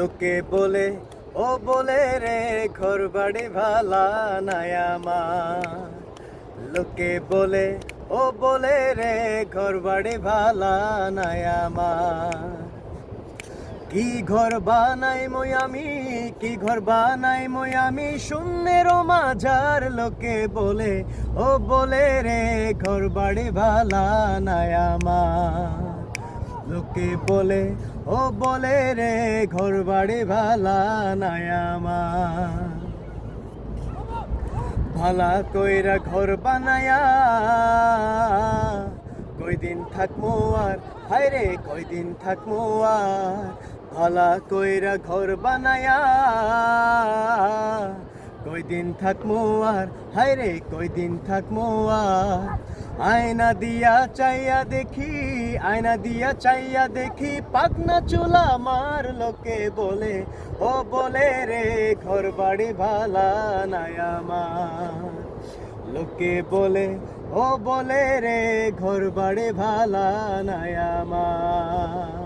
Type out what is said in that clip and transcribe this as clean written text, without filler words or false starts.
লোকে বলে ও বলে রে ঘর বাড়ি ভালা নাই আমার। লোকে বলে ও বলে রে ঘর বাড়ি ভালা নাই আমার। কি ঘর বানাই মই আমি, কি ঘর বানাই মই আমি শূন্যের মাঝার। লোকে বলে ও বলে রে ঘর বাড়ি ভালা নাই আমার। লোকে বলে ও বলে রে ঘর বাড়ি ভালা নাই আমার। ভালা কইরা ঘর বানায়া কয়দিন থাকমু আর, হায়রে কয়দিন থাকমু আর। ভালা কইরা ঘর বানায়া কয়দিন থাকমু আর, হায়রে কয়দিন থাকমু আর। আয়না দিয়া চাইয়া দেখি, আয়না দিয়া চাইয়া দেখি পাকনা চুলা আমার। লোকে বলে ও বলে রে ঘর বাড়ি ভালা নাই আমার। লোকে বলে ও বলে রে ঘর বাড়ি ভালা নাই আমার।